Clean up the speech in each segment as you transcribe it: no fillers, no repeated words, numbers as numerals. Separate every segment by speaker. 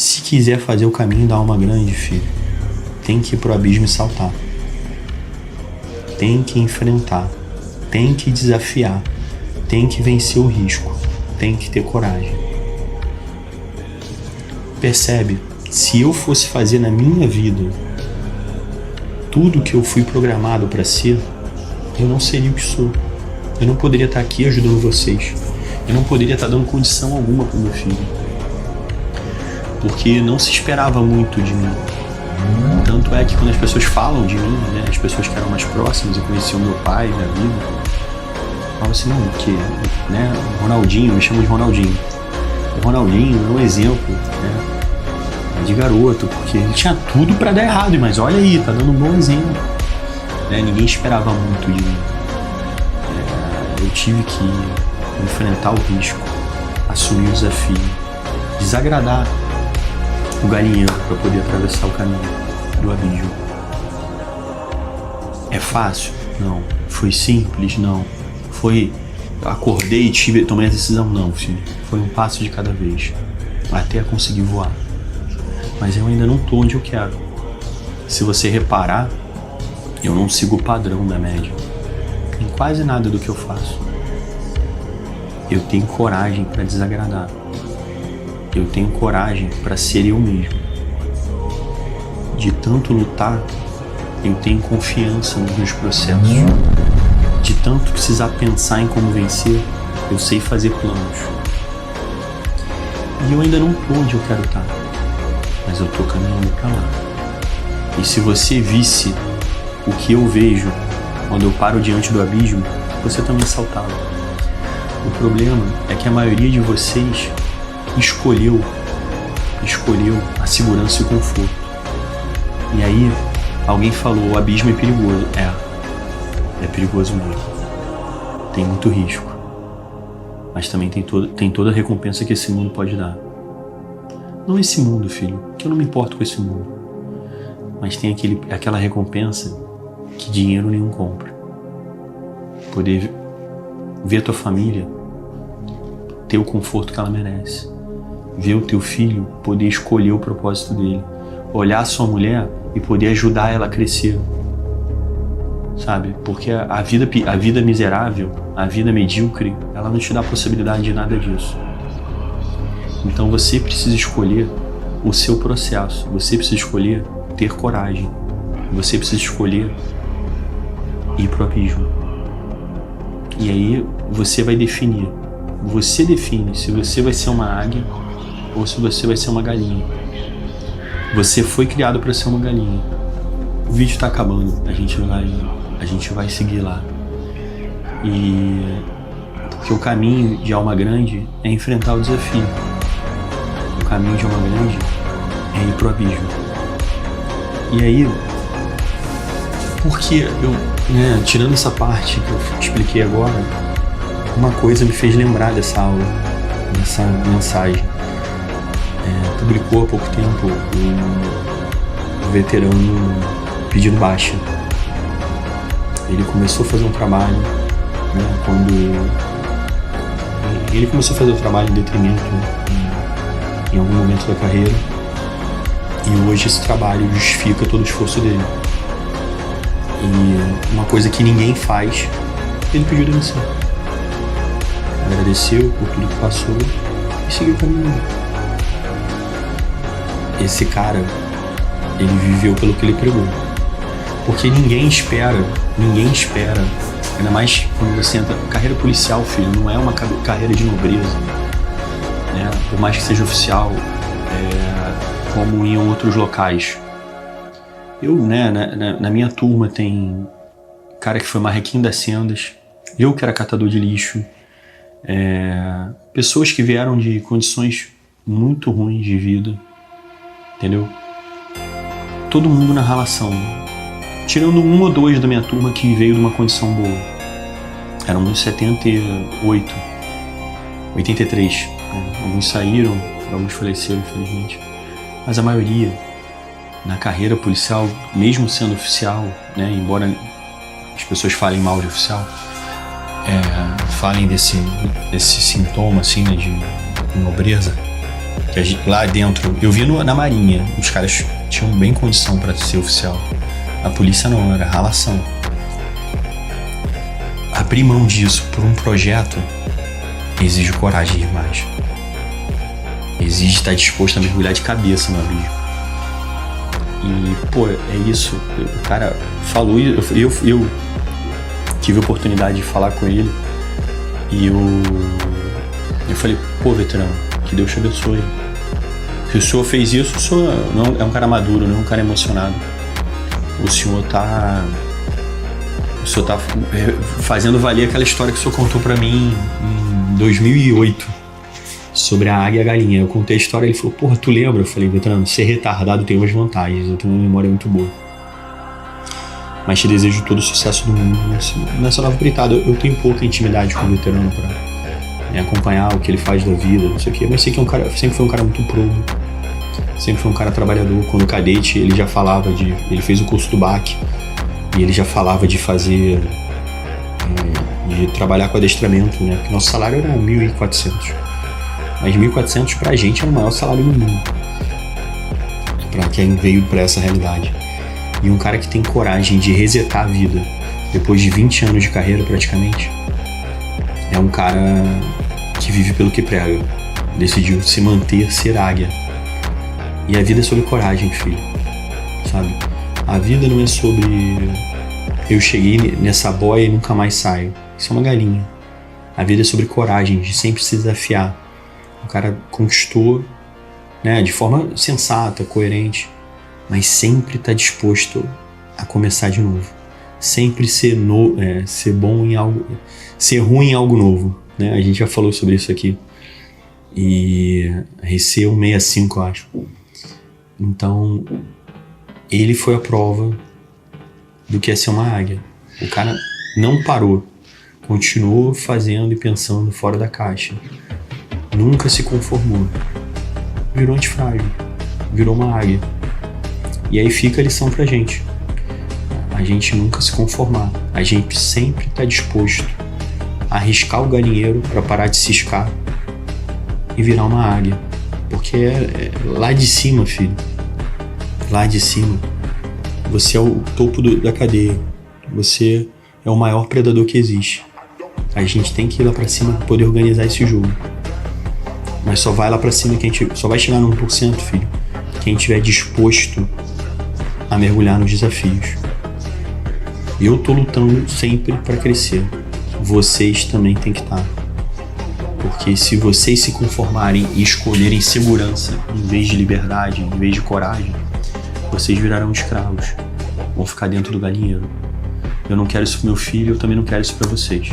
Speaker 1: Se quiser fazer o caminho da alma grande, filho, tem que ir pro abismo e saltar. Tem que enfrentar, tem que desafiar, tem que vencer o risco, tem que ter coragem. Percebe? Se eu fosse fazer na minha vida tudo que eu fui programado para ser, eu não seria o que sou. Eu não poderia estar aqui ajudando vocês. Eu não poderia estar dando condição alguma para o meu filho. Porque não se esperava muito de mim. Tanto é que quando as pessoas falam de mim, né, as pessoas que eram mais próximas e conheciam meu pai, minha vida, falam assim, não, que, né, o Ronaldinho, me chamam de Ronaldinho. O Ronaldinho é um exemplo, né, de garoto, porque ele tinha tudo para dar errado, mas olha aí, tá dando um bom exemplo. Ninguém esperava muito de mim. Eu tive que enfrentar o risco, assumir o desafio, desagradar o galinheiro para poder atravessar o caminho do abismo. É fácil? Não. Foi simples? Não. Foi, acordei e tomei a decisão? Não, filho. Foi um passo de cada vez, até conseguir voar. Mas eu ainda não tô onde eu quero. Se você reparar, eu não sigo o padrão da média em quase nada do que eu faço. Eu tenho coragem para desagradar. Eu tenho coragem para ser eu mesmo. De tanto lutar, eu tenho confiança nos meus processos. De tanto precisar pensar em como vencer, eu sei fazer planos. E eu ainda não tô onde eu quero estar, mas eu tô caminhando para lá. E se você visse o que eu vejo quando eu paro diante do abismo, você também saltava. O problema é que a maioria de vocês escolheu a segurança e o conforto. E aí, alguém falou, o abismo é perigoso. É perigoso mesmo. Tem muito risco. Mas também tem toda a recompensa que esse mundo pode dar. Não esse mundo, filho, que eu não me importo com esse mundo. Mas tem aquela recompensa que dinheiro nenhum compra. Poder ver tua família ter o conforto que ela merece. Ver o teu filho poder escolher o propósito dele. Olhar a sua mulher e poder ajudar ela a crescer. Sabe? Porque a vida miserável, a vida medíocre, ela não te dá possibilidade de nada disso. Então você precisa escolher o seu processo. Você precisa escolher ter coragem. Você precisa escolher ir pro abismo. E aí você vai definir. Você define se você vai ser uma águia ou se você vai ser uma galinha. Você foi criado para ser uma galinha. O vídeo tá acabando. A gente vai seguir lá. Porque o caminho de alma grande é enfrentar o desafio. O caminho de alma grande é ir pro abismo. E aí, porque tirando essa parte que eu te expliquei agora, uma coisa me fez lembrar dessa aula, dessa mensagem. Publicou há pouco tempo um veterano pedindo baixa. Ele começou a fazer um trabalho, ele começou a fazer o trabalho em detrimento em algum momento da carreira, e hoje esse trabalho justifica todo o esforço dele. E uma coisa que ninguém faz, ele pediu demissão. Agradeceu por tudo que passou e seguiu caminhando. Esse cara, ele viveu pelo que ele pregou. Porque ninguém espera, ainda mais quando você entra. Carreira policial, filho, não é uma carreira de nobreza, né? Por mais que seja oficial, como em outros locais. Eu, na minha turma tem cara que foi marrequim das sendas, eu que era catador de lixo, pessoas que vieram de condições muito ruins de vida, entendeu? Todo mundo na relação, tirando um ou dois da minha turma que veio de uma condição boa. Eram uns 78, 83, alguns saíram, alguns faleceram, infelizmente, mas a maioria na carreira policial, mesmo sendo oficial, embora as pessoas falem mal de oficial, falem desse sintoma assim, de nobreza, Lá dentro, eu vi na Marinha, os caras tinham bem condição pra ser oficial. A polícia não, era ralação. Abrir mão disso por um projeto exige coragem demais. Exige estar disposto a mergulhar de cabeça no abismo. E, pô, é isso. O cara falou, eu tive a oportunidade de falar com ele e eu falei, pô, veterano, que Deus te abençoe. Se o senhor fez isso, o senhor não é um cara maduro, não é um cara emocionado. O senhor tá fazendo valer aquela história que o senhor contou pra mim em 2008 sobre a águia e a galinha. Eu contei a história e ele falou, porra, tu lembra? Eu falei, veterano, ser retardado tem umas vantagens, eu tenho uma memória muito boa. Mas te desejo todo o sucesso do mundo nessa nova empreitada. Eu tenho pouca intimidade com o veterano pra acompanhar o que ele faz da vida, não sei o quê, mas sei que sempre foi um cara muito probo, sempre foi um cara trabalhador. Quando cadete, ele já falava ele fez o curso do BAC e ele já falava de fazer, de trabalhar com adestramento, né? Porque nosso salário era 1.400, mas 1.400 pra gente era o maior salário do mundo, pra quem veio pra essa realidade. E um cara que tem coragem de resetar a vida depois de 20 anos de carreira praticamente, é um cara que vive pelo que prega. Decidiu se manter, ser águia. E a vida é sobre coragem, filho. Sabe? A vida não é sobre eu cheguei nessa boia e nunca mais saio. Isso é uma galinha. A vida é sobre coragem, de sempre se desafiar. O cara conquistou, né, de forma sensata, coerente, mas sempre está disposto a começar de novo. Sempre ser bom em algo, ser ruim em algo novo, né? A gente já falou sobre isso aqui. E RC 165, eu acho. Então, ele foi a prova do que é ser uma águia. O cara não parou, continuou fazendo e pensando fora da caixa. Nunca se conformou. Virou antifrágil, virou uma águia. E aí fica a lição pra gente. A gente nunca se conformar. A gente sempre tá disposto a arriscar o galinheiro para parar de ciscar e virar uma águia. Porque é lá de cima, filho. Lá de cima. Você é o topo da cadeia. Você é o maior predador que existe. A gente tem que ir lá pra cima para poder organizar esse jogo. Mas só vai lá pra cima só vai chegar no 1%, filho, quem estiver disposto a mergulhar nos desafios. Eu tô lutando sempre para crescer. Vocês também têm que estar. Porque se vocês se conformarem e escolherem segurança em vez de liberdade, em vez de coragem, vocês virarão escravos. Vão ficar dentro do galinheiro. Eu não quero isso pro meu filho, eu também não quero isso para vocês.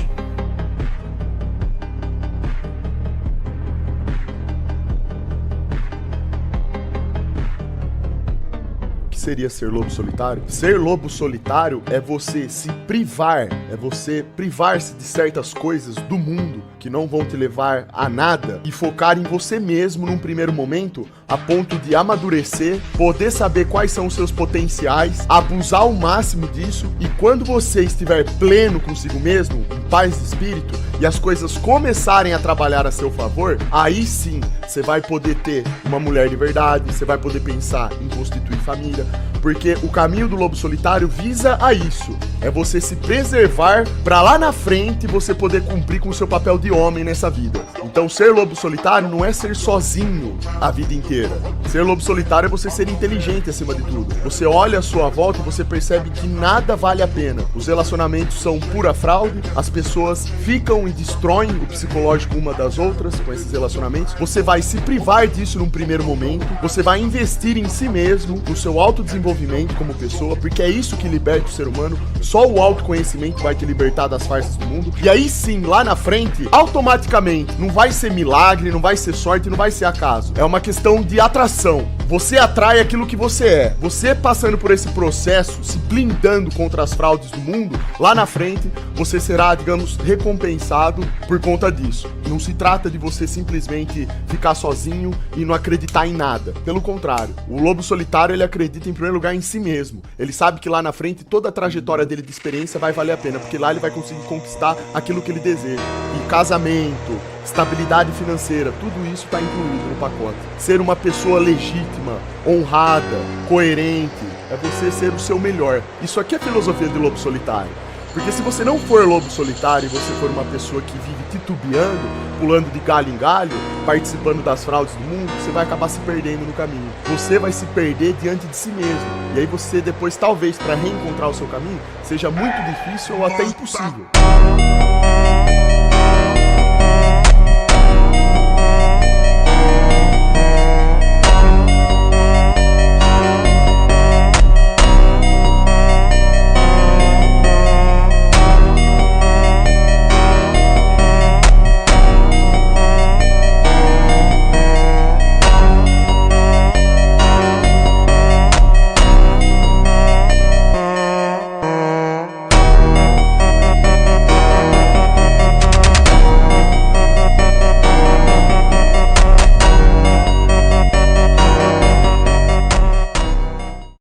Speaker 2: Seria ser lobo solitário? Ser lobo solitário é você se privar, é você privar-se de certas coisas do mundo que não vão te levar a nada e focar em você mesmo num primeiro momento, a ponto de amadurecer, poder saber quais são os seus potenciais, abusar ao máximo disso, e quando você estiver pleno consigo mesmo, em paz de espírito, e as coisas começarem a trabalhar a seu favor, aí sim você vai poder ter uma mulher de verdade, você vai poder pensar em constituir família, porque o caminho do lobo solitário visa a isso, é você se preservar pra lá na frente você poder cumprir com o seu papel de homem nessa vida. Então ser lobo solitário não é ser sozinho a vida inteira. Ser lobo solitário é você ser inteligente acima de tudo. Você olha à sua volta e você percebe que nada vale a pena. Os relacionamentos são pura fraude, as pessoas ficam e destroem o psicológico uma das outras com esses relacionamentos. Você vai se privar disso num primeiro momento, você vai investir em si mesmo, no seu autodesenvolvimento como pessoa, porque é isso que liberta o ser humano. Só o autoconhecimento vai te libertar das farsas do mundo. E aí sim, lá na frente, automaticamente, não vai ser milagre, não vai ser sorte, não vai ser acaso. É uma questão de atração. Você atrai aquilo que você é. Você passando por esse processo, se blindando contra as fraudes do mundo, lá na frente, você será, digamos, recompensado por conta disso. Não se trata de você simplesmente ficar sozinho e não acreditar em nada. Pelo contrário, o lobo solitário, ele acredita em primeiro lugar em si mesmo. Ele sabe que lá na frente, toda a trajetória dele de experiência vai valer a pena, porque lá ele vai conseguir conquistar aquilo que ele deseja. E casamento, estabilidade financeira, tudo isso está incluído no pacote. Ser uma pessoa legítima, honrada, coerente, é você ser o seu melhor. Isso aqui é filosofia de lobo solitário. Porque se você não for lobo solitário e você for uma pessoa que vive titubeando, pulando de galho em galho, participando das fraudes do mundo, você vai acabar se perdendo no caminho. Você vai se perder diante de si mesmo. E aí você depois, talvez, para reencontrar o seu caminho, seja muito difícil ou até impossível.